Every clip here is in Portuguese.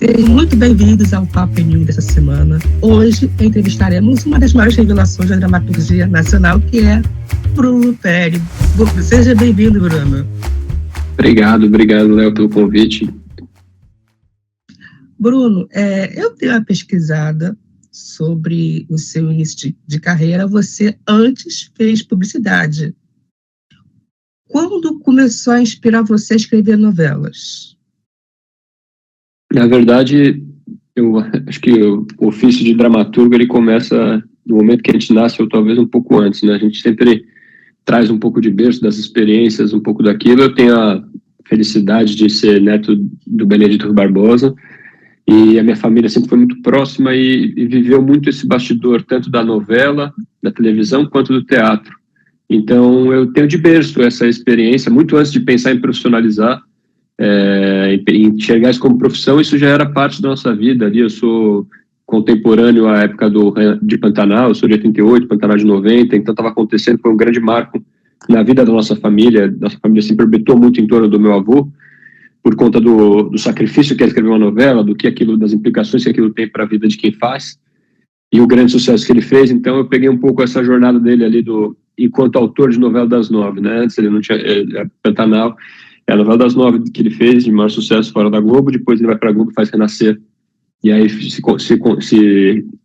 Sejam muito bem-vindos ao Papo New dessa semana. Hoje entrevistaremos uma das maiores revelações da dramaturgia nacional, que é Bruno Luperi. Seja bem-vindo, Bruno. Obrigado, Léo, pelo convite. Bruno, eu dei uma pesquisada sobre o seu início de carreira. Você antes fez publicidade. Quando começou a inspirar você a escrever novelas? Na verdade, eu acho que o ofício de dramaturgo ele começa no momento que a gente nasce, ou talvez um pouco antes, né? A gente sempre traz um pouco de berço das experiências, um pouco daquilo. Eu tenho a felicidade de ser neto do Benedito Rui Barbosa, e a minha família sempre foi muito próxima e viveu muito esse bastidor, tanto da novela, da televisão, quanto do teatro. Então, eu tenho de berço essa experiência, muito antes de pensar em profissionalizar, em enxergar isso como profissão. Isso já era parte da nossa vida ali. Eu sou contemporâneo à época de Pantanal, eu sou de 88, Pantanal de 90, então estava acontecendo, foi um grande marco na vida da nossa família. Nossa família sempre orbitou muito em torno do meu avô, por conta do sacrifício que é escrever uma novela, das implicações que aquilo tem para a vida de quem faz, e o grande sucesso que ele fez. Então eu peguei um pouco essa jornada dele ali enquanto autor de novela das 9, né? Antes ele não tinha Pantanal, é a novela das 9 que ele fez, de maior sucesso fora da Globo. Depois ele vai para a Globo e faz Renascer, e aí se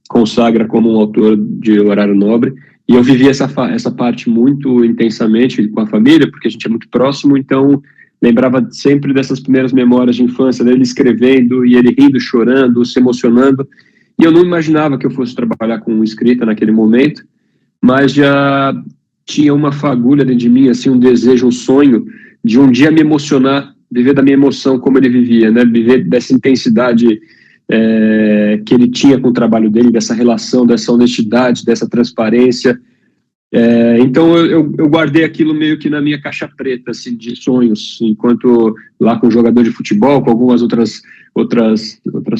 consagra como um autor de horário nobre. E eu vivi essa parte muito intensamente com a família, porque a gente é muito próximo. Então lembrava sempre dessas primeiras memórias de infância, dele escrevendo, e ele rindo, chorando, se emocionando. E eu não imaginava que eu fosse trabalhar com escrita naquele momento, mas já tinha uma fagulha dentro de mim, assim, um desejo, um sonho de um dia me emocionar, viver da minha emoção como ele vivia, né? Viver dessa intensidade que ele tinha com o trabalho dele, dessa relação, dessa honestidade, dessa transparência. Então eu guardei aquilo meio que na minha caixa preta, assim, de sonhos, enquanto lá com jogador de futebol, com algumas outras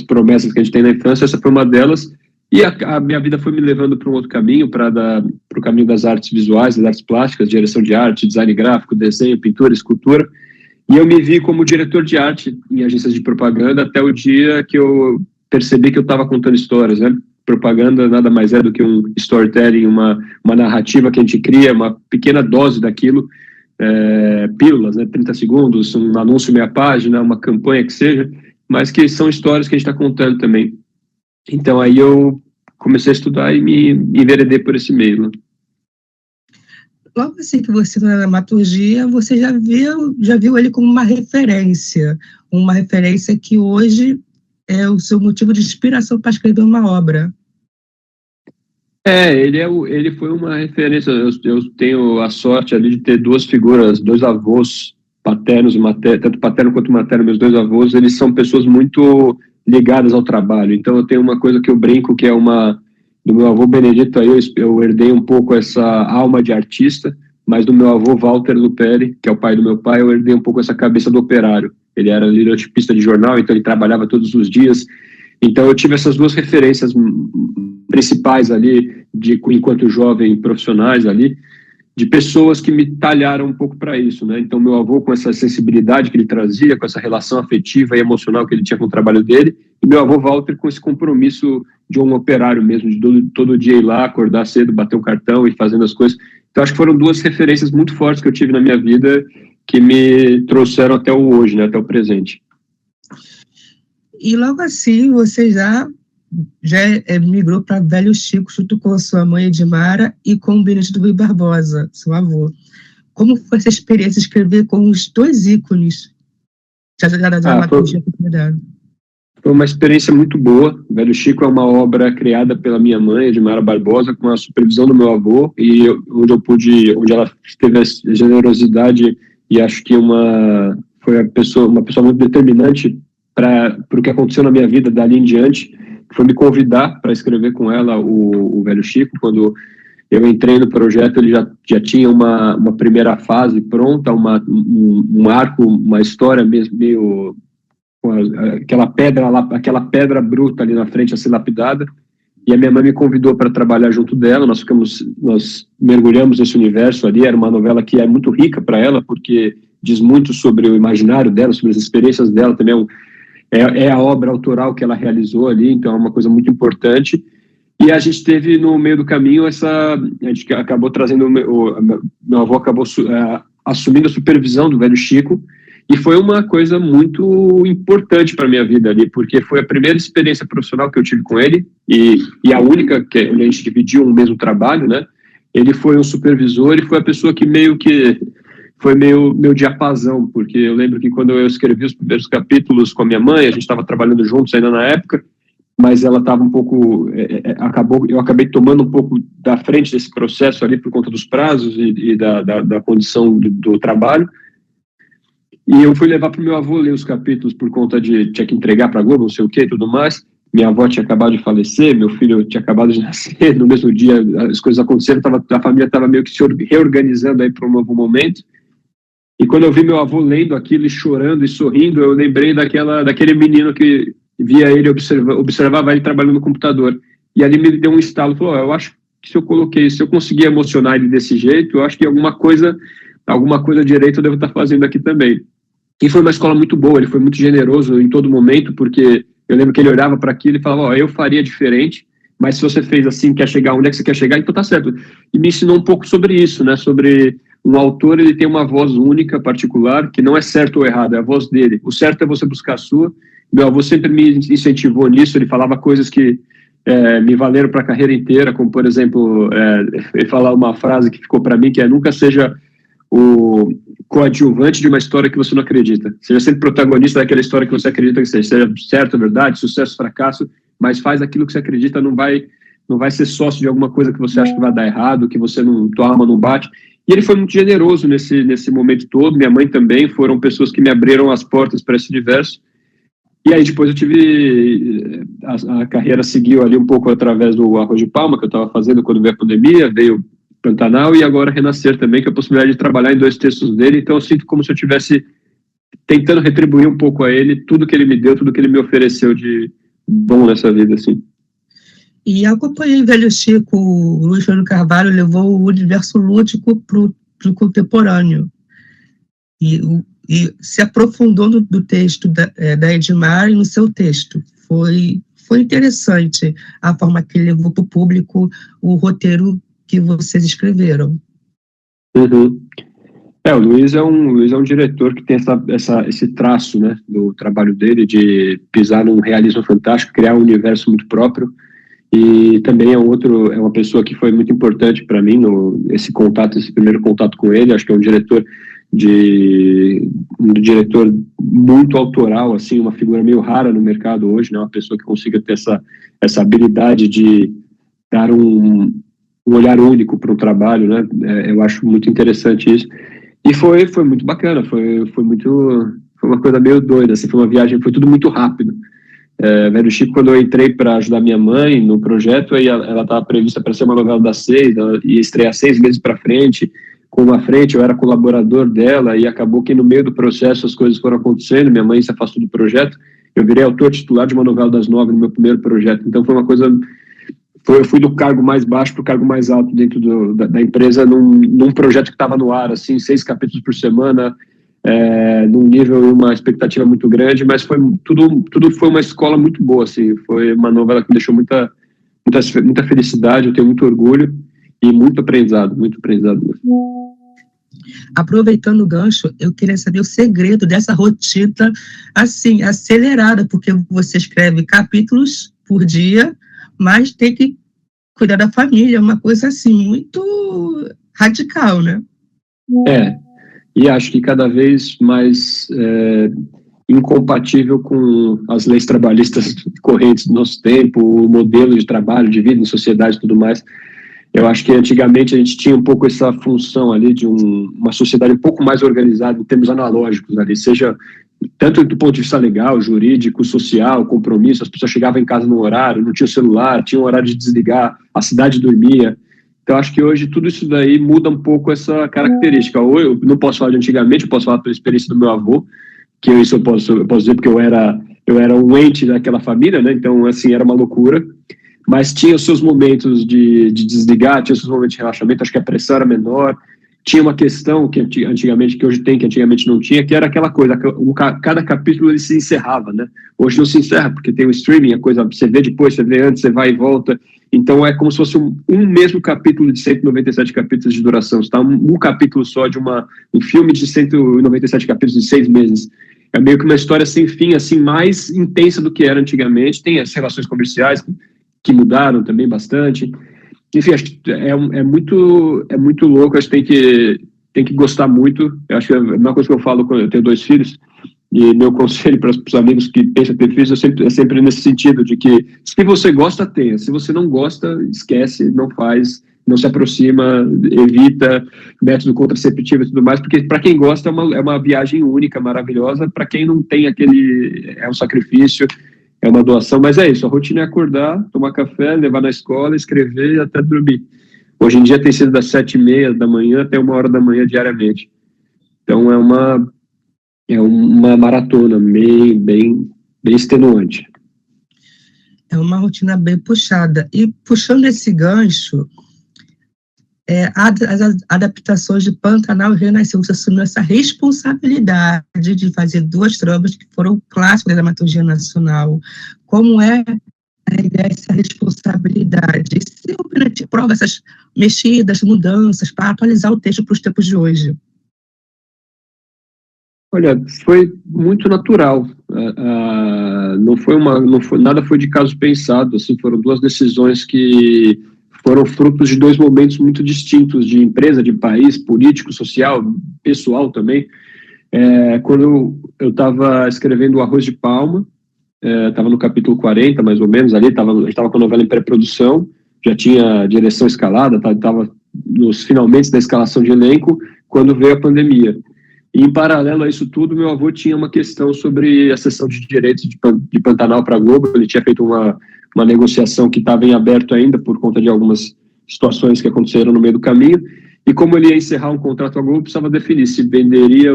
promessas que a gente tem na infância. Essa foi uma delas, e a minha vida foi me levando para um outro caminho, para o caminho das artes visuais, das artes plásticas, direção de arte, design gráfico, desenho, pintura, escultura. E eu me vi como diretor de arte em agências de propaganda até o dia que eu percebi que eu estava contando histórias, né? Propaganda nada mais é do que um storytelling, uma narrativa que a gente cria, uma pequena dose daquilo, pílulas, né, 30 segundos, um anúncio meia página, uma campanha que seja, mas que são histórias que a gente está contando também. Então aí eu comecei a estudar e me enveredei por esse meio, né? Logo assim que você na dramaturgia, você já viu ele como uma referência que hoje é o seu motivo de inspiração para escrever uma obra. Ele foi uma referência. Eu tenho a sorte ali de ter duas figuras, dois avós paternos e maternos, tanto paterno quanto materno. Meus dois avós, eles são pessoas muito ligadas ao trabalho. Então eu tenho uma coisa que eu brinco, que é do meu avô Benedito. Aí eu herdei um pouco essa alma de artista, mas do meu avô Walter Luperi, que é o pai do meu pai, eu herdei um pouco essa cabeça do operário. Ele era lirotipista de jornal, então ele trabalhava todos os dias. Então eu tive essas duas referências principais ali, enquanto jovem, profissionais ali, de pessoas que me talharam um pouco para isso, né? Então meu avô, com essa sensibilidade que ele trazia, com essa relação afetiva e emocional que ele tinha com o trabalho dele, e meu avô Walter com esse compromisso de um operário mesmo, de todo dia ir lá, acordar cedo, bater um cartão e fazendo as coisas. Então acho que foram duas referências muito fortes que eu tive na minha vida, que me trouxeram até o hoje, né, até o presente. E logo assim você já migrou para Velho Chico, junto com a sua mãe Edmara e com o Benedito Rui Barbosa, seu avô. Como foi essa experiência de escrever com os dois ícones? Foi uma experiência muito boa. Velho Chico é uma obra criada pela minha mãe, Edmara Barbosa, com a supervisão do meu avô, e onde ela teve a generosidade, e acho que foi uma pessoa muito determinante para o que aconteceu na minha vida dali em diante, foi me convidar para escrever com ela o Velho Chico. Quando eu entrei no projeto, ele já tinha uma primeira fase pronta, um arco, uma história mesmo, meio com aquela pedra bruta ali na frente a ser lapidada, e a minha mãe me convidou para trabalhar junto dela. Nós mergulhamos nesse universo ali. Era uma novela que é muito rica para ela, porque diz muito sobre o imaginário dela, sobre as experiências dela. Também é a obra autoral que ela realizou ali, então é uma coisa muito importante. E a gente teve no meio do caminho a gente acabou trazendo, meu avô acabou assumindo a supervisão do velho Chico, e foi uma coisa muito importante para a minha vida ali, porque foi a primeira experiência profissional que eu tive com ele, e a única que a gente dividiu o mesmo trabalho, né? Ele foi um supervisor e foi a pessoa que meio que foi meu diapasão, porque eu lembro que quando eu escrevi os primeiros capítulos com a minha mãe, a gente estava trabalhando juntos ainda na época, mas ela estava um pouco, eu acabei tomando um pouco da frente desse processo ali por conta dos prazos e da condição do trabalho. E eu fui levar para o meu avô ler os capítulos por conta de tinha que entregar para a Globo, não sei o que e tudo mais. Minha avó tinha acabado de falecer, meu filho tinha acabado de nascer, no mesmo dia as coisas aconteceram, a família estava meio que se reorganizando aí para um novo momento. E quando eu vi meu avô lendo aquilo e chorando e sorrindo, eu lembrei daquele menino que via ele, observava ele trabalhando no computador. E ali me deu um estalo, falou, eu acho que se eu conseguir emocionar ele desse jeito, eu acho que alguma coisa direito eu devo estar fazendo aqui também. E foi uma escola muito boa, ele foi muito generoso em todo momento, porque eu lembro que ele olhava para aquilo e falava, eu faria diferente, mas se você fez assim, quer chegar onde é que você quer chegar, então tá certo. E me ensinou um pouco sobre isso, né, sobre um autor, ele tem uma voz única, particular, que não é certo ou errado, é a voz dele. O certo é você buscar a sua. Meu avô sempre me incentivou nisso, ele falava coisas que me valeram para a carreira inteira, como, por exemplo, ele falava uma frase que ficou para mim, que é nunca seja o coadjuvante de uma história que você não acredita. Seja sempre protagonista daquela história que você acredita que seja certo, verdade, sucesso, fracasso, mas faz aquilo que você acredita, não vai ser sócio de alguma coisa que você acha que vai dar errado, que você tua alma não bate. E ele foi muito generoso nesse momento todo, minha mãe também, foram pessoas que me abriram as portas para esse universo. E aí depois eu tive, a carreira seguiu ali um pouco através do Arroz de Palma, que eu estava fazendo quando veio a pandemia, veio Pantanal e agora Renascer também, que é a possibilidade de trabalhar em 2 textos dele, então eu sinto como se eu estivesse tentando retribuir um pouco a ele tudo que ele me deu, tudo que ele me ofereceu de bom nessa vida, assim. E acompanhei o velho Chico, o Luiz Fernando Carvalho levou o universo lúdico para o contemporâneo, e se aprofundou do texto da Edmar e no seu texto. Foi interessante a forma que ele levou para o público o roteiro que vocês escreveram. Uhum. O Luiz é um diretor que tem esse traço, né, do trabalho dele, de pisar num realismo fantástico, criar um universo muito próprio, e também é uma pessoa que foi muito importante para mim, esse primeiro contato com ele. Acho que é um diretor muito autoral, assim, uma figura meio rara no mercado hoje, né, uma pessoa que consiga ter essa habilidade de dar um olhar único para o trabalho, né, eu acho muito interessante isso. E foi muito bacana, foi uma coisa meio doida, assim, foi uma viagem, foi tudo muito rápido. Velho Chico, quando eu entrei para ajudar minha mãe no projeto, aí ela estava prevista para ser uma novela das 6, ela ia estrear 6 meses para frente, eu era colaborador dela, e acabou que no meio do processo as coisas foram acontecendo, minha mãe se afastou do projeto, eu virei autor titular de uma novela das 9 no meu primeiro projeto, então foi uma coisa... Eu fui do cargo mais baixo para o cargo mais alto dentro da empresa, num projeto que estava no ar, assim, 6 capítulos por semana, num nível e uma expectativa muito grande, mas tudo foi uma escola muito boa, assim, foi uma novela que me deixou muita felicidade, eu tenho muito orgulho e muito aprendizado mesmo. Aproveitando o gancho, eu queria saber o segredo dessa rotina, assim, acelerada, porque você escreve capítulos por dia, mas tem que cuidar da família, uma coisa assim, muito radical, né? E acho que cada vez mais incompatível com as leis trabalhistas correntes do nosso tempo, o modelo de trabalho, de vida em sociedade e tudo mais. Eu acho que antigamente a gente tinha um pouco essa função ali de uma sociedade um pouco mais organizada em termos analógicos ali, seja tanto do ponto de vista legal, jurídico, social, compromisso, as pessoas chegavam em casa no horário, não tinha celular, tinha um horário de desligar, a cidade dormia. Então, acho que hoje tudo isso daí muda um pouco essa característica. Ou eu não posso falar de antigamente, eu posso falar pela experiência do meu avô, que isso eu posso dizer porque eu era um ente daquela família, né? Então, assim, era uma loucura. Mas tinha os seus momentos de desligar, tinha os seus momentos de relaxamento, acho que a pressão era menor, tinha uma questão que antigamente, que hoje tem, que antigamente não tinha, que era aquela coisa, cada capítulo ele se encerrava, né? Hoje não se encerra, porque tem o streaming, a coisa, você vê depois, você vê antes, você vai e volta. Então é como se fosse um mesmo capítulo de 197 capítulos de duração. Está um capítulo só de um filme de 197 capítulos de 6 meses. É meio que uma história sem fim, assim, mais intensa do que era antigamente. Tem as relações comerciais que mudaram também bastante. Enfim, acho que é muito louco, acho que tem que gostar muito. Eu acho que é uma coisa que eu falo quando eu tenho 2 filhos, e meu conselho para os amigos que pensam em ter filhos é sempre nesse sentido, de que se você gosta, tenha. Se você não gosta, esquece, não faz, não se aproxima, evita método contraceptivo e tudo mais, porque para quem gosta é uma viagem única, maravilhosa. Para quem não tem é um sacrifício, é uma doação, mas é isso, a rotina é acordar, tomar café, levar na escola, escrever e até dormir. Hoje em dia tem sido das 7h30 da manhã até 1h da manhã diariamente. Então é uma maratona bem extenuante. É uma rotina bem puxada. E puxando esse gancho, as adaptações de Pantanal e Renascer, você assumiu essa responsabilidade de fazer 2 tramas que foram clássicos da dramaturgia nacional. Como é essa responsabilidade? Se o Pinati prova essas mexidas, mudanças, para atualizar o texto para os tempos de hoje? Olha, foi muito natural. Nada foi de caso pensado. Assim, foram 2 decisões que foram frutos de 2 momentos muito distintos, de empresa, de país, político, social, pessoal também. Quando eu estava escrevendo o Arroz de Palma, estava no capítulo 40, mais ou menos, ali, a gente estava com a novela em pré-produção, já tinha direção escalada, estava nos finalmente da escalação de elenco, quando veio a pandemia. E, em paralelo a isso tudo, meu avô tinha uma questão sobre a cessão de direitos de Pantanal para a Globo. Ele tinha feito uma negociação que estava em aberto ainda por conta de algumas situações que aconteceram no meio do caminho. E como ele ia encerrar um contrato com a Globo, precisava definir se venderia,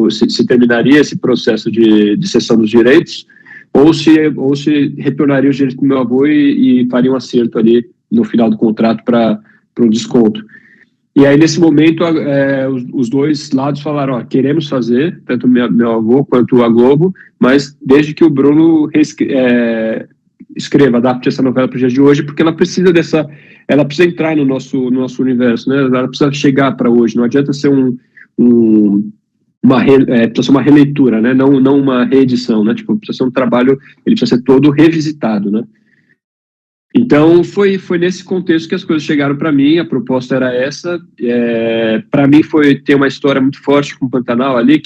se terminaria esse processo de cessão dos direitos, ou se retornaria os direitos para o meu avô e faria um acerto ali no final do contrato para um desconto. E aí, nesse momento, os 2 lados falaram, queremos fazer, tanto meu avô quanto a Globo, mas desde que o Bruno escreva, adapte essa novela para o dia de hoje, porque ela precisa entrar no nosso universo, né? Ela precisa chegar para hoje, não adianta ser precisa ser uma releitura, né? Não uma reedição, né? Tipo, precisa ser um trabalho, ele precisa ser todo revisitado, né? Então, foi nesse contexto que as coisas chegaram para mim, a proposta era essa. Para mim, ter uma história muito forte com o Pantanal ali,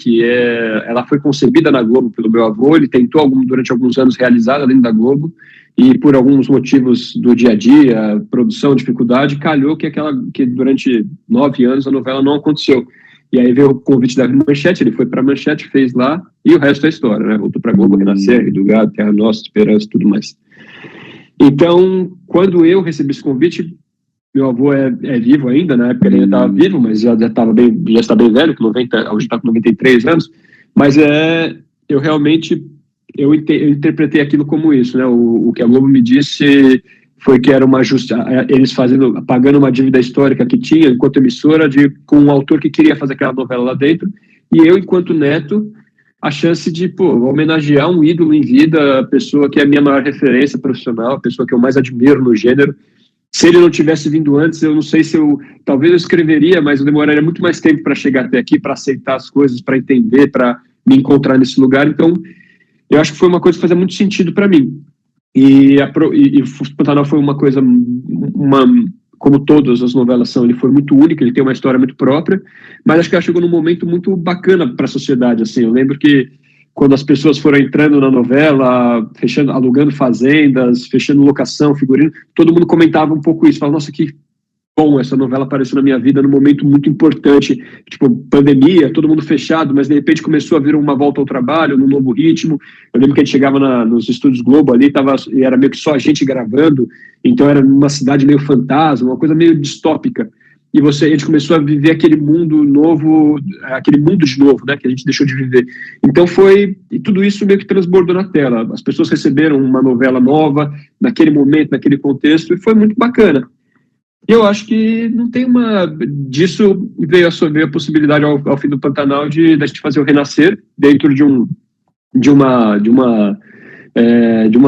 ela foi concebida na Globo pelo meu avô, ele tentou durante alguns anos realizar dentro da Globo, e por alguns motivos do dia a dia, produção, dificuldade, calhou que durante 9 anos a novela não aconteceu. E aí veio o convite da Manchete, ele foi para a Manchete, fez lá, e o resto é história, né? Voltou para a Globo, Renascer, Rei do Gado, Terra Nossa, Esperança e tudo mais. Então, quando eu recebi esse convite, meu avô é vivo ainda, na época ele ainda estava vivo, mas já está bem velho, hoje está com 93 anos, mas eu realmente eu interpretei aquilo como isso, né? O que a Globo me disse foi que era eles pagando uma dívida histórica que tinha, enquanto emissora, com um autor que queria fazer aquela novela lá dentro, e eu, enquanto neto, a chance de homenagear um ídolo em vida, a pessoa que é a minha maior referência profissional, a pessoa que eu mais admiro no gênero. Se ele não tivesse vindo antes, eu não sei se talvez eu escreveria, mas eu demoraria muito mais tempo para chegar até aqui, para aceitar as coisas, para entender, para me encontrar nesse lugar. Então, eu acho que foi uma coisa que fazia muito sentido para mim. E o Pantanal foi uma coisa, como todas as novelas são, ele foi muito único, ele tem uma história muito própria, mas acho que ela chegou num momento muito bacana para a sociedade, assim. Eu lembro que quando as pessoas foram entrando na novela, alugando fazendas, fechando locação, figurino, todo mundo comentava um pouco isso, falava, nossa, que bom, essa novela apareceu na minha vida num momento muito importante, tipo, pandemia, todo mundo fechado, mas de repente começou a vir uma volta ao trabalho, num novo ritmo. Eu lembro que a gente chegava nos estúdios Globo ali, e era meio que só a gente gravando, então era uma cidade meio fantasma, uma coisa meio distópica, e a gente começou a viver aquele mundo novo, né, que a gente deixou de viver. Então e tudo isso meio que transbordou na tela, as pessoas receberam uma novela nova, naquele momento, naquele contexto, e foi muito bacana. Eu acho que não tem disso veio a possibilidade ao fim do Pantanal de gente fazer o Renascer dentro de uma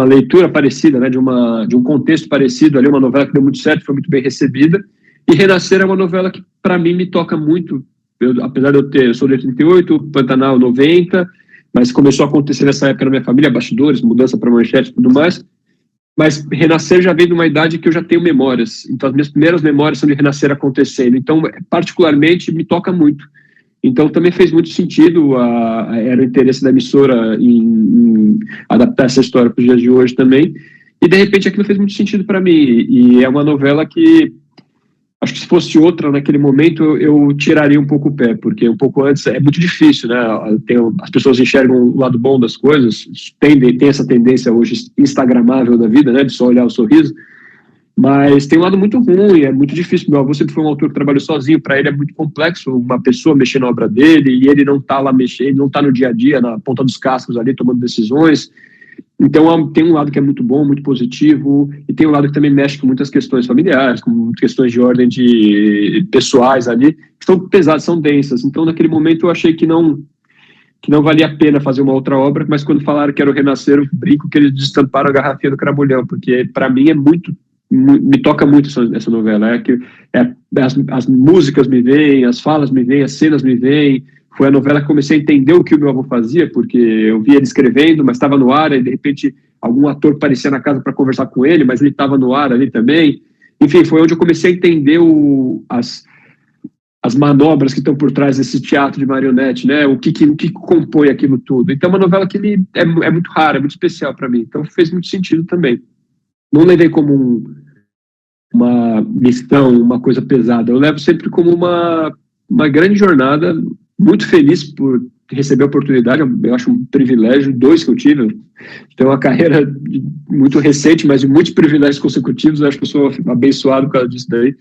leitura parecida, né, de um contexto parecido ali, uma novela que deu muito certo, foi muito bem recebida, e Renascer é uma novela que, para mim, me toca muito, apesar de eu sou de 88, Pantanal 90, mas começou a acontecer nessa época na minha família, bastidores, mudança para manchete e tudo mais, mas Renascer já vem de uma idade que eu já tenho memórias, então as minhas primeiras memórias são de Renascer acontecendo, então, particularmente, me toca muito. Então, também fez muito sentido, era o interesse da emissora em adaptar essa história para os dias de hoje também, e de repente aquilo fez muito sentido para mim, e é uma novela que, acho que se fosse outra naquele momento, eu tiraria um pouco o pé, porque um pouco antes é muito difícil, né? As pessoas enxergam o lado bom das coisas, tem essa tendência hoje instagramável da vida, né, de só olhar o sorriso, mas tem um lado muito ruim, é muito difícil. Meu avô sempre foi um autor que trabalhou sozinho, para ele é muito complexo uma pessoa mexer na obra dele, e ele não está lá mexendo, ele não está no dia a dia, na ponta dos cascos ali, tomando decisões. Então tem um lado que é muito bom, muito positivo, e tem um lado que também mexe com muitas questões familiares, com questões de ordem de pessoais ali, que são pesadas, são densas. Então naquele momento eu achei que não valia a pena fazer uma outra obra, mas quando falaram que era o Renascer, eu brinco que eles destamparam a garrafinha do Cramulhão, porque para mim me toca muito essa novela, as músicas me vêm, as falas me vêm, as cenas me vêm. Foi a novela que comecei a entender o que o meu avô fazia, porque eu via ele escrevendo, mas estava no ar, e de repente algum ator aparecia na casa para conversar com ele, mas ele estava no ar ali também. Enfim, foi onde eu comecei a entender as manobras que estão por trás desse teatro de marionete, né? O que compõe aquilo tudo. Então é uma novela que é muito rara, é muito especial para mim, então fez muito sentido também. Não levei como uma missão, uma coisa pesada. Eu levo sempre como uma grande jornada, muito feliz por receber a oportunidade. Eu acho um privilégio, 2 que eu tive. Tenho uma carreira muito recente, mas de muitos privilégios consecutivos. Eu acho que eu sou abençoado por causa disso daí,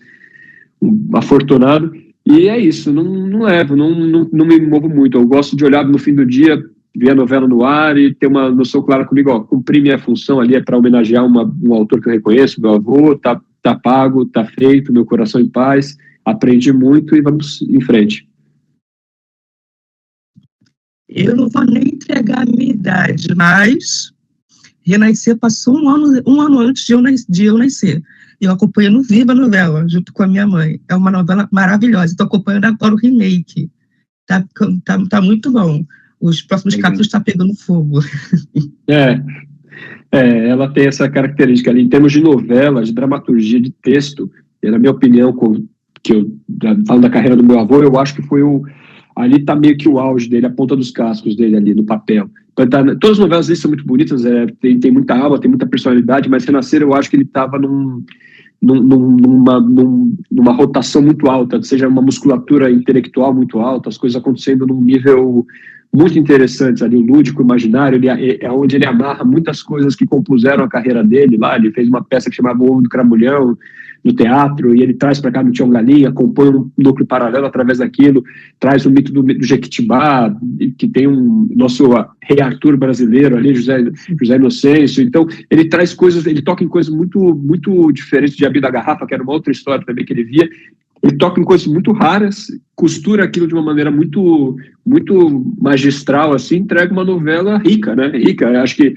afortunado. E é isso, não levo, não me movo muito. Eu gosto de olhar no fim do dia, ver a novela no ar e ter uma noção clara comigo, cumprir minha função ali é para homenagear um autor que eu reconheço, meu avô, tá pago, tá feito, meu coração em paz, aprendi muito e vamos em frente. Eu não vou nem entregar a minha idade, mas Renascer passou um ano antes de eu nascer. Eu acompanhei no Viva a novela, junto com a minha mãe. É uma novela maravilhosa. Estou acompanhando agora o remake. Tá muito bom. Os próximos capítulos estão pegando fogo. Ela tem essa característica ali, em termos de novela, de dramaturgia, de texto, e na minha opinião, que eu falo da carreira do meu avô, eu acho que foi ali está meio que o auge dele, a ponta dos cascos dele ali no papel. Todas as novelas dele são muito bonitas, tem muita alma, tem muita personalidade, mas Renascer eu acho que ele estava numa rotação muito alta, seja uma musculatura intelectual muito alta, as coisas acontecendo num nível muito interessante ali, o lúdico, imaginário, é onde ele amarra muitas coisas que compuseram a carreira dele lá. Ele fez uma peça que chamava O Ovo do Cramulhão no teatro, e ele traz para cá no Tião Galinha, compõe um núcleo paralelo através daquilo, traz o mito do Jequitibá, que tem nosso rei Arthur brasileiro ali, José Inocêncio. Então ele traz coisas, ele toca em coisas muito, muito diferentes de Abi da Garrafa, que era uma outra história também que ele via. Ele toca em coisas muito raras, costura aquilo de uma maneira muito, muito magistral, assim, entrega uma novela rica, né? Rica, eu acho que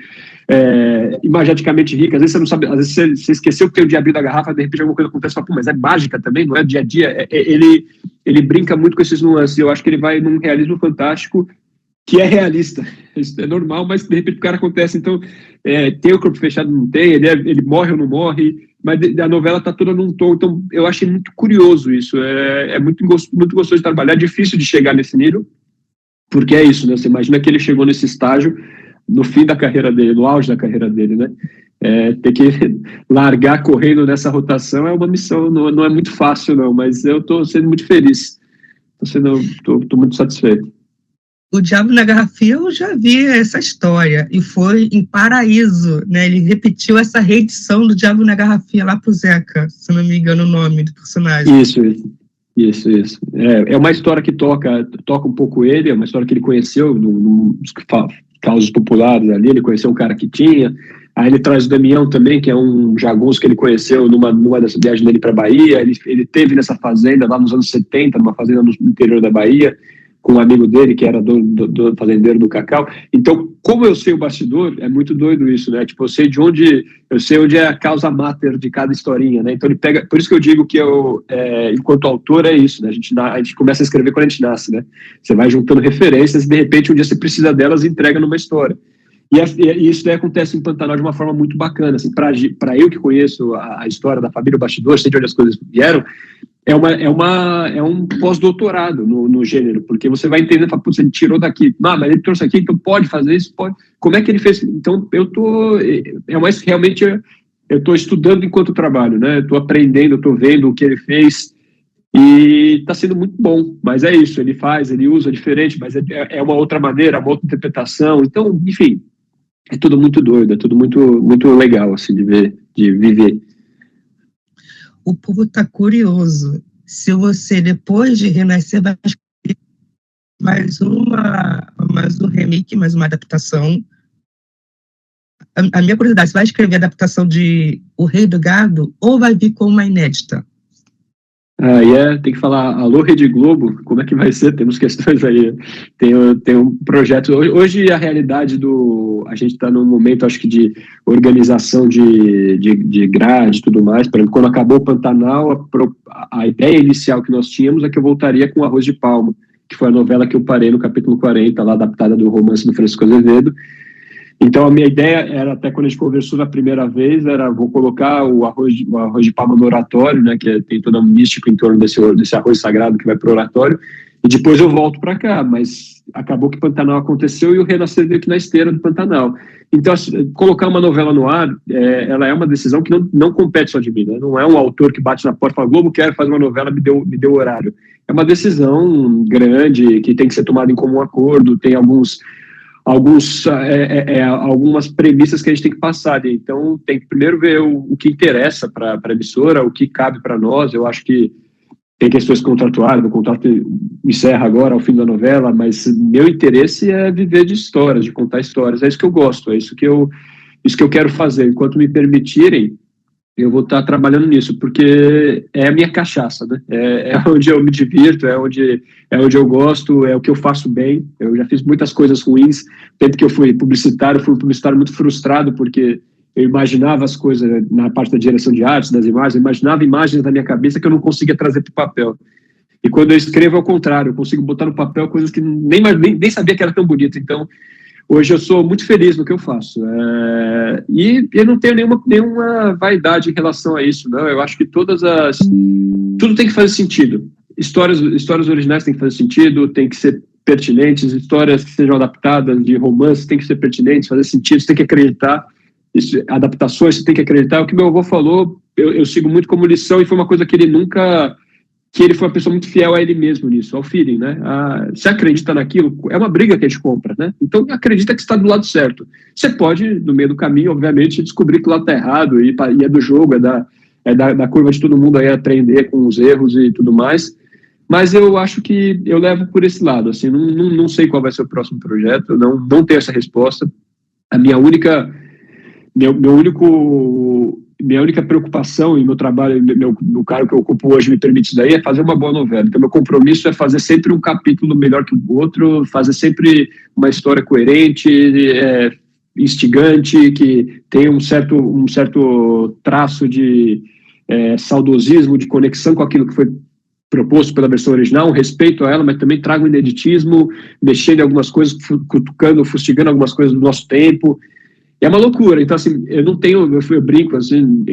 imageticamente rica. Às vezes você não sabe, às vezes você esqueceu que tem o Diabo da Garrafa, de repente alguma coisa acontece, fala, mas é mágica também, não é dia a dia. Ele brinca muito com esses nuances. Eu acho que ele vai num realismo fantástico que é realista. Isso é normal, mas de repente o cara acontece. Então, tem o corpo fechado, não tem, ele morre ou não morre, mas a novela está toda num tom. Então, eu achei muito curioso isso. É muito gostoso de trabalhar, é difícil de chegar nesse nível, porque é isso, né? Você imagina que ele chegou nesse estágio no fim da carreira dele, no auge da carreira dele, né? Ter que largar correndo nessa rotação é uma missão, não é muito fácil, não, mas eu estou sendo muito feliz. Estou muito satisfeito. O Diabo na Garrafinha, eu já vi essa história, e foi em Paraíso, né? Ele repetiu essa reedição do Diabo na Garrafinha lá pro Zeca, se não me engano o nome do personagem. Isso. É uma história que toca um pouco ele, é uma história que ele conheceu nos causos populares ali, ele conheceu um cara que tinha, Aí ele traz o Damião também, que é um jagunço que ele conheceu numa dessa viagem dele para a Bahia. Ele teve nessa fazenda lá nos anos 70, numa fazenda no interior da Bahia, com um amigo dele, que era do fazendeiro do cacau. Então, como eu sei o bastidor, é muito doido isso, né? Tipo, eu sei onde é a causa mater de cada historinha, né? Então ele pega, por isso que eu digo que enquanto autor é isso, né? A gente começa a escrever quando a gente nasce, né? Você vai juntando referências e de repente um dia você precisa delas e entrega numa história. E isso daí acontece em Pantanal de uma forma muito bacana, assim, para eu que conheço a história da família, o bastidor, sei de onde as coisas vieram, é um pós-doutorado no gênero, porque você vai entendendo, putz, ele tirou daqui, mas ele trouxe aqui, então pode fazer isso, pode. Como é que ele fez? Então realmente eu estou estudando enquanto trabalho, né? Estou aprendendo, estou vendo o que ele fez e está sendo muito bom. Mas é isso, ele usa diferente, mas é uma outra maneira, uma outra interpretação. Então, enfim, é tudo muito doido, é tudo muito, muito legal assim de ver, de viver. O povo está curioso. Se você, depois de renascer, vai escrever mais um remake, mais uma adaptação. A minha curiosidade, você vai escrever a adaptação de O Rei do Gado ou vai vir com uma inédita? Tem que falar, alô Rede Globo, como é que vai ser? Temos questões aí, tem um projeto, hoje a realidade a gente está num momento, acho que de organização de grade e tudo mais, por exemplo, quando acabou o Pantanal, a ideia inicial que nós tínhamos é que eu voltaria com Arroz de Palma, que foi a novela que eu parei no capítulo 40, lá adaptada do romance do Francisco Azevedo. Então, a minha ideia era, até quando a gente conversou na primeira vez, vou colocar o arroz de palma no oratório, né, que tem toda um místico em torno desse arroz sagrado que vai para o oratório, e depois eu volto para cá, mas acabou que Pantanal aconteceu e o Renascer veio aqui na esteira do Pantanal. Então, colocar uma novela no ar, ela é uma decisão que não compete só de mim, né? Não é um autor que bate na porta e fala, Globo, quero fazer uma novela, me deu horário. É uma decisão grande, que tem que ser tomada em comum acordo, tem algumas premissas que a gente tem que passar, né? Então tem que primeiro ver o que interessa para a emissora, o que cabe para nós. Eu acho que tem questões contratuais, o contrato encerra agora ao fim da novela, mas meu interesse é viver de histórias, de contar histórias, é isso que eu gosto, é isso que eu quero fazer. Enquanto me permitirem, eu vou estar trabalhando nisso, porque é a minha cachaça, né? É onde eu me divirto, é onde eu gosto, é o que eu faço bem. Eu já fiz muitas coisas ruins, tempo que eu fui um publicitário muito frustrado, porque eu imaginava as coisas na parte da direção de artes, das imagens, eu imaginava imagens na minha cabeça que eu não conseguia trazer para o papel. E quando eu escrevo, é o contrário, eu consigo botar no papel coisas que nem sabia que era tão bonito. Então, hoje eu sou muito feliz no que eu faço. E eu não tenho nenhuma vaidade em relação a isso, não. Eu acho que tudo tem que fazer sentido. Histórias originais têm que fazer sentido, tem que ser pertinentes, histórias que sejam adaptadas de romances têm que ser pertinentes, fazer sentido, você tem que acreditar. Adaptações, você tem que acreditar. O que meu avô falou, eu sigo muito como lição, e foi uma coisa que ele foi uma pessoa muito fiel a ele mesmo nisso, ao feeling, né? Você acredita naquilo, é uma briga que a gente compra, né? Então acredita que está do lado certo. Você pode, no meio do caminho, obviamente, descobrir que o lado está errado, e é do jogo, é da curva de todo mundo aí aprender com os erros e tudo mais. Mas eu acho que eu levo por esse lado, assim, não sei qual vai ser o próximo projeto, não tenho essa resposta. A minha única preocupação e meu trabalho, meu cargo que eu ocupo hoje me permite isso daí, é fazer uma boa novela. Então, meu compromisso é fazer sempre um capítulo melhor que o outro, fazer sempre uma história coerente, instigante, que tem um certo traço de saudosismo, de conexão com aquilo que foi proposto pela versão original, um respeito a ela, mas também traga um ineditismo, mexendo em algumas coisas, cutucando, fustigando algumas coisas do nosso tempo. É uma loucura. Então, assim, eu brinco, assim,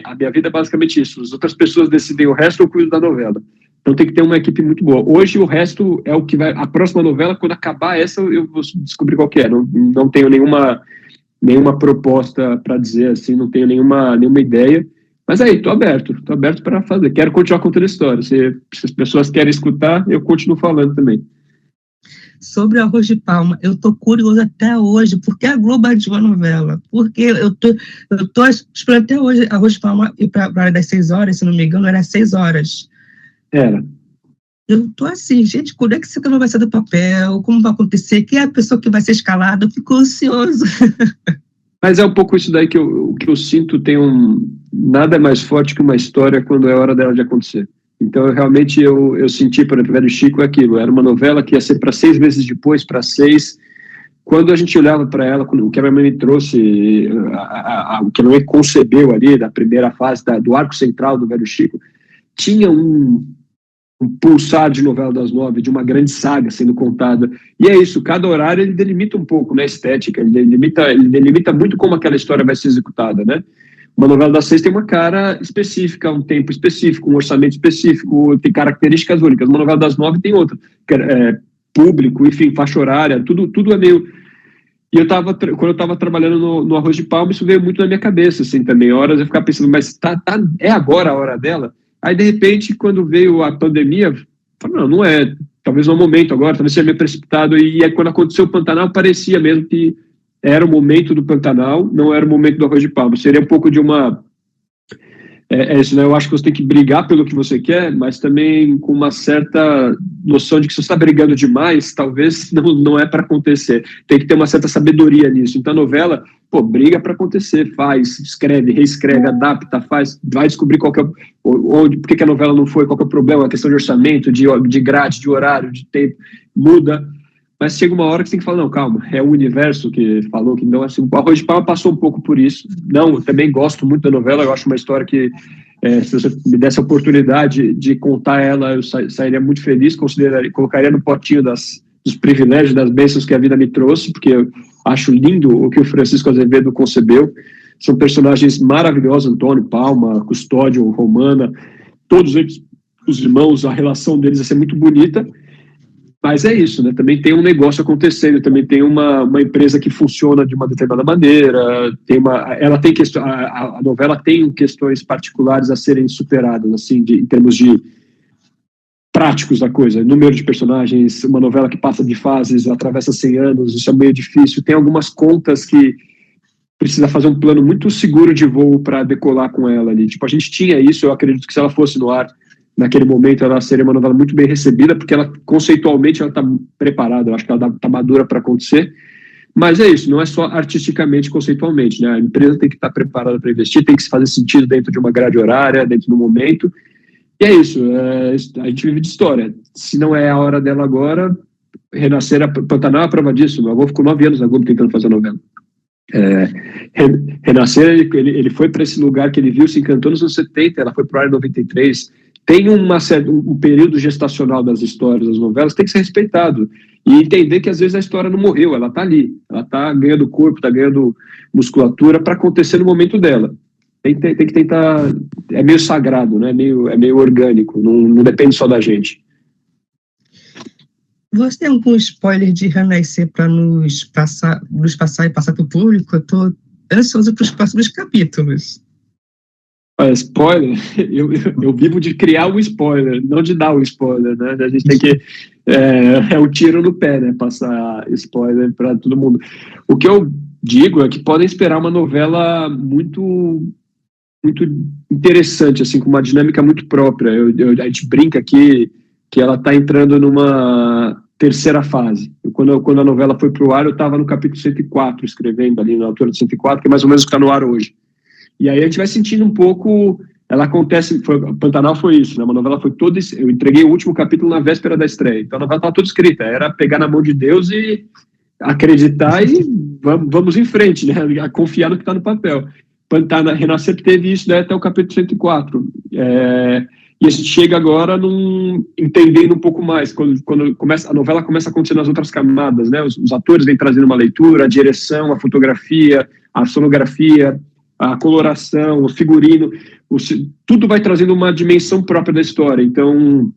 a minha vida é basicamente isso. As outras pessoas decidem o resto, eu cuido da novela. Então tem que ter uma equipe muito boa. Hoje o resto é o que vai, a próxima novela, quando acabar essa, eu vou descobrir qual que é. Não tenho nenhuma proposta para dizer, assim, não tenho nenhuma ideia. Mas aí, estou aberto para fazer. Quero continuar contando a história. Se as pessoas querem escutar, eu continuo falando também. Sobre Arroz de Palma, eu tô curioso até hoje, porque a Globo adiou a novela, porque eu tô esperando até hoje Arroz de Palma ir para a hora das 6 horas, se não me engano, era 6 horas. Era. Eu tô assim, gente, quando é que esse tema vai sair do papel, como vai acontecer, quem é a pessoa que vai ser escalada, eu fico ansioso. Mas é um pouco isso daí que eu sinto, nada é mais forte que uma história quando é hora dela de acontecer. Então, eu senti, por exemplo, Velho Chico é aquilo, era uma novela que ia ser para 6 meses depois, para 6. Quando a gente olhava para ela, o que a minha mãe me trouxe, o que a minha mãe concebeu ali, da primeira fase, do arco central do Velho Chico, tinha um pulsar de novela das 9, de uma grande saga sendo contada. E é isso, cada horário ele delimita um pouco, né, estética, ele delimita muito como aquela história vai ser executada, né? Uma novela das 6 tem uma cara específica, um tempo específico, um orçamento específico, tem características únicas. Uma novela das 9 tem outra, público, enfim, faixa horária, tudo é meio... E quando eu estava trabalhando no Arroz de Palma, isso veio muito na minha cabeça, assim, também. Horas eu ficava pensando, mas é agora a hora dela? Aí, de repente, quando veio a pandemia, eu falei, não é, talvez não é o momento agora, talvez seja meio precipitado. E aí, quando aconteceu o Pantanal, parecia mesmo que era o momento do Pantanal, não era o momento do Arroz de Palma. Seria um pouco de uma... isso, né? Eu acho que você tem que brigar pelo que você quer, mas também com uma certa noção de que se você está brigando demais, talvez não é para acontecer. Tem que ter uma certa sabedoria nisso. Então a novela, briga para acontecer, faz, escreve, reescreve, adapta, faz, vai descobrir por que a novela não foi, qual que é o problema, a questão de orçamento, de grade, de horário, de tempo, muda. Mas chega uma hora que você tem que falar, não, calma, é o universo que falou que não, assim, o Arroz de Palma passou um pouco por isso. Não, eu também gosto muito da novela, eu acho uma história que, se você me desse a oportunidade de contar ela, eu sairia muito feliz, colocaria no potinho dos privilégios, das bênçãos que a vida me trouxe, porque eu acho lindo o que o Francisco Azevedo concebeu. São personagens maravilhosos, Antônio, Palma, Custódio, Romana, todos eles, os irmãos, a relação deles vai ser muito bonita. Mas é isso, né? Também tem um negócio acontecendo, também tem uma empresa que funciona de uma determinada maneira, a novela tem questões particulares a serem superadas, assim, em termos de práticos da coisa, número de personagens, uma novela que passa de fases, atravessa 100 anos, isso é meio difícil, tem algumas contas que precisa fazer um plano muito seguro de voo para decolar com ela ali. Tipo, a gente tinha isso, eu acredito que se ela fosse no ar, naquele momento ela seria uma novela muito bem recebida, porque ela, conceitualmente, ela está preparada, eu acho que ela está madura para acontecer, mas é isso, não é só artisticamente, conceitualmente, né? A empresa tem que estar preparada para investir, tem que se fazer sentido dentro de uma grade horária, dentro do momento, e é isso, a gente vive de história, se não é a hora dela agora, Renascer, Pantanal é a prova disso, meu avô ficou 9 anos na Globo tentando fazer a novela. Renascer, ele foi para esse lugar que ele viu, se encantou nos anos 70, ela foi para o ar em 93, tem um período gestacional das histórias, das novelas, tem que ser respeitado. E entender que às vezes a história não morreu, ela está ali, ela está ganhando corpo, está ganhando musculatura para acontecer no momento dela. Tem que tentar, é meio sagrado, né? É meio orgânico, não depende só da gente. Você tem algum spoiler de Renascer para nos passar e passar para o público? Eu estou ansioso para os próximos capítulos. Spoiler, eu vivo de criar um spoiler, não de dar um spoiler, né? A gente tem que... É um tiro no pé, né? Passar spoiler para todo mundo. O que eu digo é que podem esperar uma novela muito, muito interessante, assim, com uma dinâmica muito própria. A gente brinca aqui que ela está entrando numa terceira fase. Quando a novela foi para o ar, eu estava no capítulo 104, escrevendo ali na altura do 104, que é mais ou menos o que está no ar hoje. E aí a gente vai sentindo um pouco, ela acontece, Pantanal foi isso, né? Uma novela foi toda, eu entreguei o último capítulo na véspera da estreia, então a novela estava toda escrita, era pegar na mão de Deus e acreditar e vamos em frente, né? Confiar no que está no papel. Renascer teve isso, né, até o capítulo 104, e a gente chega agora entendendo um pouco mais, quando a novela começa a acontecer nas outras camadas, né? Os atores vêm trazendo uma leitura, a direção, a fotografia, a sonografia, a coloração, o figurino, tudo vai trazendo uma dimensão própria da história, então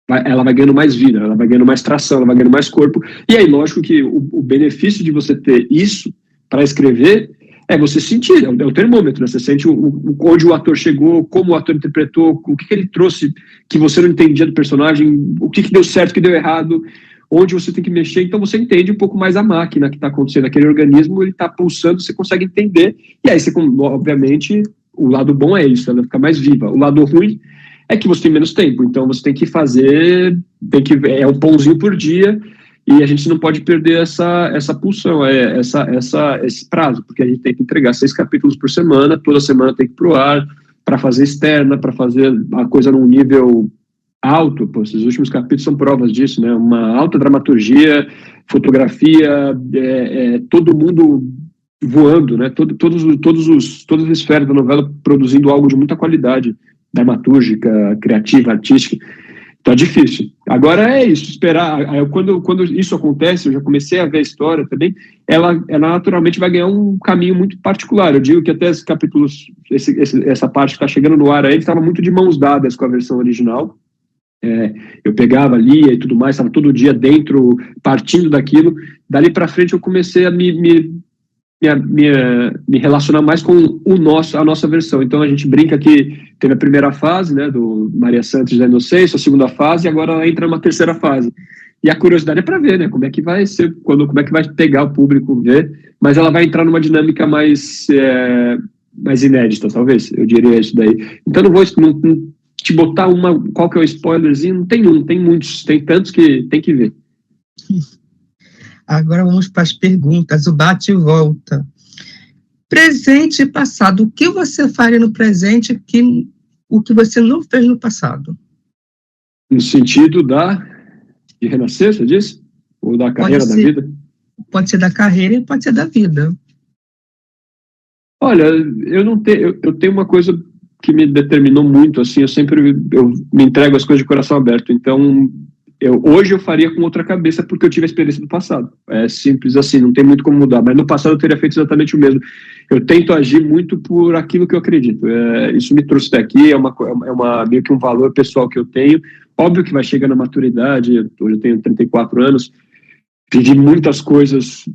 ela vai ganhando mais vida, ela vai ganhando mais tração, ela vai ganhando mais corpo, e aí lógico que o benefício de você ter isso para escrever é você sentir, é o termômetro, né? Você sente onde o ator chegou, como o ator interpretou, o que ele trouxe que você não entendia do personagem, o que deu certo, o que deu errado, onde você tem que mexer, então você entende um pouco mais a máquina que está acontecendo, aquele organismo, ele está pulsando, você consegue entender, e aí você, obviamente, o lado bom é isso, ela fica mais viva, o lado ruim é que você tem menos tempo, então você tem que fazer, é um pãozinho por dia, E a gente não pode perder essa pulsão, esse prazo, porque a gente tem que entregar 6 capítulos por semana, toda semana tem que ir pro ar, para fazer externa, para fazer a coisa num nível alto. Pô, esses últimos capítulos são provas disso, né? Uma alta dramaturgia, fotografia, todo mundo voando, né? Todas as esferas da novela produzindo algo de muita qualidade, dramatúrgica, criativa, artística. Então é difícil. Agora é isso, esperar. Quando isso acontece, eu já comecei a ver a história também, ela naturalmente vai ganhar um caminho muito particular. Eu digo que até esses capítulos, essa parte que está chegando no ar aí, estava muito de mãos dadas com a versão original. Eu pegava, lia e tudo mais, estava todo dia dentro, partindo daquilo. Dali para frente eu comecei a me relacionar mais com a nossa versão. Então a gente brinca que teve a primeira fase, né, do Maria Santos da Inocência, a segunda fase, e agora ela entra numa terceira fase. E a curiosidade é para ver, né, como é que vai ser, como é que vai pegar o público, ver, mas ela vai entrar numa dinâmica mais inédita, talvez, eu diria isso daí. Então não vou te botar qual que é o spoilerzinho, não tem muitos, tem tantos que tem que ver. Agora vamos para as perguntas, o bate e volta. Presente e passado, o que você faria no presente o que você não fez no passado? No sentido de renascer, você disse? Ou da carreira, da vida? Pode ser da carreira e pode ser da vida. Olha, eu tenho uma coisa que me determinou muito, assim, eu me entrego as coisas de coração aberto, então hoje eu faria com outra cabeça porque eu tive a experiência do passado. É simples assim, não tem muito como mudar, mas no passado eu teria feito exatamente o mesmo. Eu tento agir muito por aquilo que eu acredito. Isso me trouxe daqui, meio que um valor pessoal que eu tenho. Óbvio que vai chegar na maturidade, hoje eu tenho 34 anos, vivi muitas coisas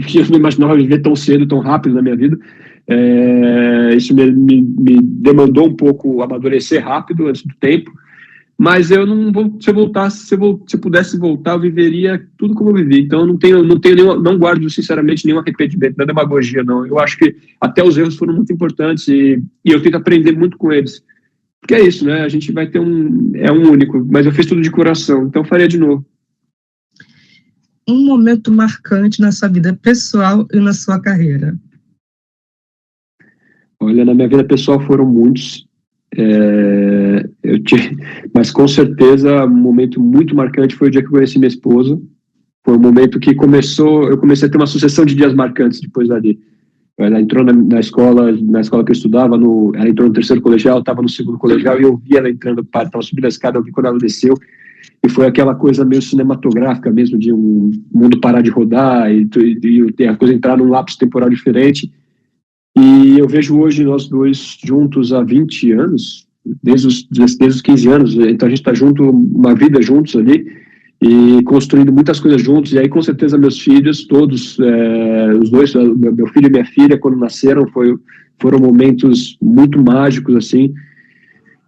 que eu não imaginava viver tão cedo, tão rápido na minha vida. Isso me demandou um pouco amadurecer rápido, antes do tempo. Mas eu não vou, se eu pudesse voltar, eu viveria tudo como eu vivi. Então eu não guardo sinceramente nenhum arrependimento, não é demagogia, não. Eu acho que até os erros foram muito importantes e eu tento aprender muito com eles. Porque é isso, né? A gente vai ter um único, mas eu fiz tudo de coração, então eu faria de novo. Um momento marcante na sua vida pessoal e na sua carreira? Olha, na minha vida pessoal foram muitos. Mas com certeza um momento muito marcante foi o dia que eu conheci minha esposa. Foi um momento que eu comecei a ter uma sucessão de dias marcantes depois dali. Ela entrou na escola que eu estudava, ela entrou no 3º colegial, estava no 2º colegial, e eu vi ela entrando, estava subindo a escada, eu vi quando ela desceu, e foi aquela coisa meio cinematográfica mesmo, de um mundo parar de rodar, e a coisa entrar num lapso temporal diferente. E eu vejo hoje nós dois juntos há 20 anos, desde os 15 anos, então a gente está junto, uma vida juntos ali, e construindo muitas coisas juntos. E aí com certeza meus filhos, todos, os dois, meu filho e minha filha, quando nasceram, foram momentos muito mágicos, assim.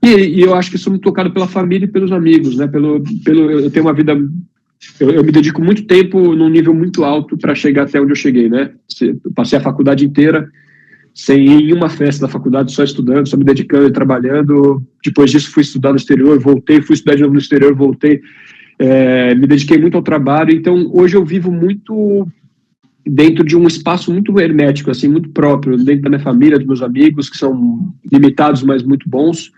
E eu acho que sou muito tocado pela família e pelos amigos, né? Eu tenho uma vida... Eu me dedico muito tempo num nível muito alto para chegar até onde eu cheguei, né? Eu passei a faculdade inteira sem ir em uma festa da faculdade, só estudando, só me dedicando e trabalhando. Depois disso fui estudar no exterior, voltei, fui estudar de novo no exterior, voltei. Me dediquei muito ao trabalho. Então hoje eu vivo muito dentro de um espaço muito hermético, assim, muito próprio, dentro da minha família, dos meus amigos, que são limitados, mas muito bons,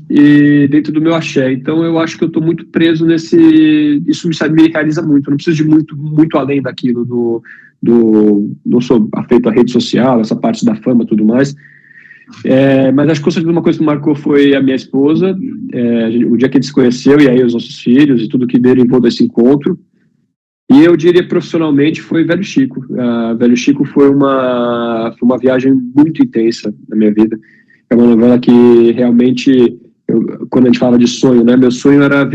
e dentro do meu axé. Então eu acho que eu estou muito preso isso me realiza muito. Eu não preciso de muito além daquilo não sou afeito à rede social, essa parte da fama e tudo mais. Mas acho que com certeza uma coisa que marcou foi a minha esposa, o dia que a gente se conheceu, e aí os nossos filhos e tudo que derivou desse encontro. E eu diria profissionalmente foi Velho Chico. Velho Chico foi uma viagem muito intensa na minha vida. É uma novela que realmente, quando a gente fala de sonho, né, meu sonho era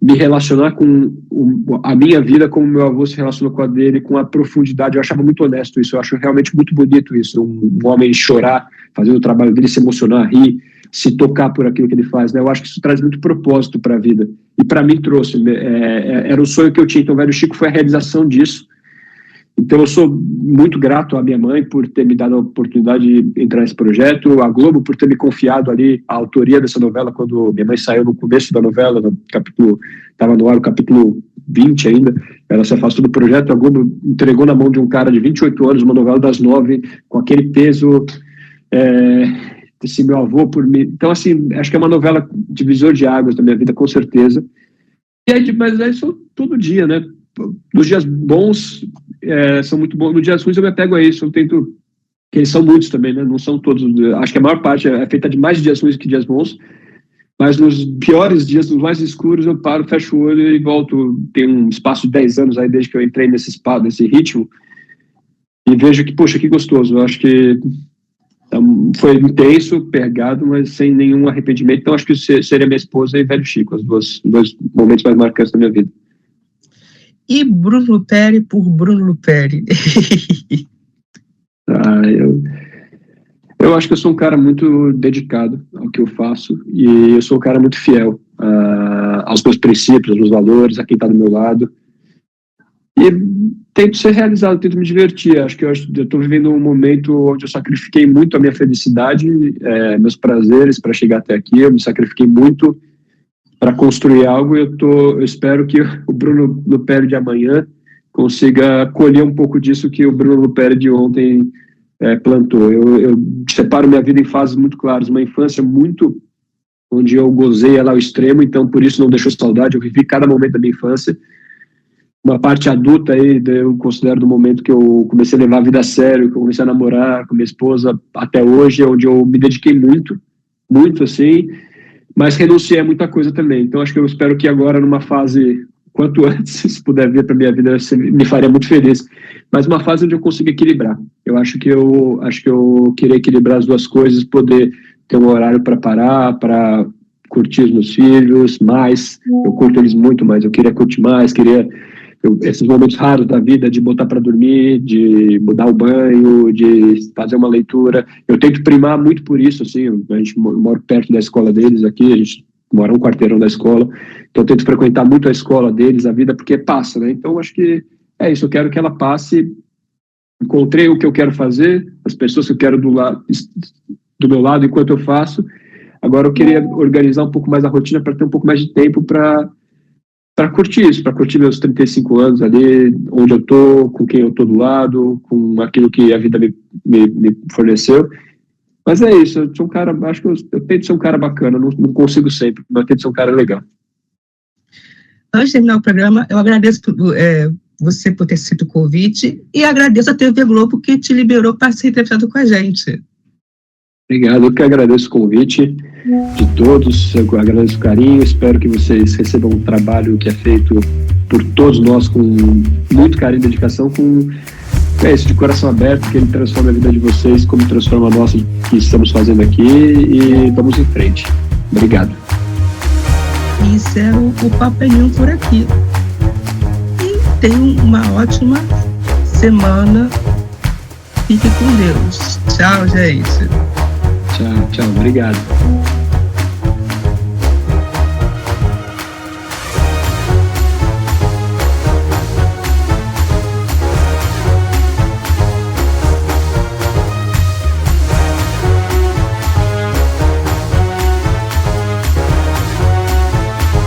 me relacionar com a minha vida como meu avô se relacionou com a dele, com a profundidade. Eu achava muito honesto isso, eu acho realmente muito bonito isso, um homem chorar, fazendo o trabalho dele, se emocionar, rir, se tocar por aquilo que ele faz, né? Eu acho que isso traz muito propósito para a vida, e para mim trouxe, era o sonho que eu tinha. Então Velho Chico foi a realização disso, Então, eu sou muito grato à minha mãe por ter me dado a oportunidade de entrar nesse projeto, à Globo por ter me confiado ali a autoria dessa novela, quando minha mãe saiu no começo da novela, no capítulo, estava no ar o capítulo 20 ainda, ela se afastou do projeto, a Globo entregou na mão de um cara de 28 anos uma novela das 9, com aquele peso, desse meu avô por mim. Então, assim, acho que é uma novela divisor de águas da minha vida, com certeza. Mas é isso todo dia, né? Nos dias bons, são muito bons. Nos dias ruins eu me apego a isso. Eu tento... que eles são muitos também, né? Não são todos. Acho que a maior parte é feita de mais dias ruins que dias bons. Mas nos piores dias, nos mais escuros, eu paro, fecho o olho e volto. Tem um espaço de 10 anos aí, desde que eu entrei nesse ritmo. E vejo que, poxa, que gostoso. Eu acho que foi intenso, pegado, mas sem nenhum arrependimento. Então, acho que seria minha esposa e Velho Chico, os dois momentos mais marcantes da minha vida. E Bruno Luperi por Bruno Luperi? Eu acho que eu sou um cara muito dedicado ao que eu faço e eu sou um cara muito fiel aos meus princípios, aos meus valores, a quem está do meu lado. E tento ser realizado, tento me divertir. Acho que eu estou vivendo um momento onde eu sacrifiquei muito a minha felicidade, meus prazeres para chegar até aqui. Eu me sacrifiquei muito para construir algo e eu espero que o Bruno Luperi de amanhã consiga colher um pouco disso que o Bruno Luperi de ontem plantou. Eu separo minha vida em fases muito claras. Uma infância muito onde eu gozei ela ao extremo, então por isso não deixou saudade. Eu vivi cada momento da minha infância. Uma parte adulta aí, eu considero do momento que eu comecei a levar a vida a sério, que eu comecei a namorar com minha esposa até hoje, onde eu me dediquei muito, muito assim, mas renunciei a muita coisa também. Então acho que eu espero que agora, numa fase, quanto antes, se puder vir para minha vida, me faria muito feliz. Mas uma fase onde eu consigo equilibrar. Eu acho que eu queria equilibrar as duas coisas, poder ter um horário para parar, para curtir os meus filhos mais. Eu curto eles muito mais, eu queria curtir mais, esses momentos raros da vida, de botar para dormir, de mudar o banho, de fazer uma leitura. Eu tento primar muito por isso, assim, a gente mora perto da escola deles aqui, a gente mora um quarteirão da escola, então eu tento frequentar muito a escola deles, a vida, porque passa, né? Então acho que é isso, eu quero que ela passe, encontrei o que eu quero fazer, as pessoas que eu quero do meu lado enquanto eu faço. Agora eu queria organizar um pouco mais a rotina para ter um pouco mais de tempo para curtir isso, para curtir meus 35 anos ali, onde eu tô, com quem eu tô do lado, com aquilo que a vida me forneceu. Mas é isso, eu sou um cara, acho que eu tento ser um cara bacana, não consigo sempre, mas tento ser um cara legal. Antes de terminar o programa, eu agradeço você por ter sido o convite e agradeço a TV Globo que te liberou para ser entrevistado com a gente. Obrigado, eu que agradeço o convite de todos, eu agradeço o carinho, espero que vocês recebam um trabalho que é feito por todos nós com muito carinho e dedicação, isso, de coração aberto, que ele transforme a vida de vocês como transforma a nossa que estamos fazendo aqui, e vamos em frente. Obrigado. E encerro o Papo é Nenhum por aqui. E tenham uma ótima semana. Fique com Deus. Tchau, gente. Tchau, obrigado.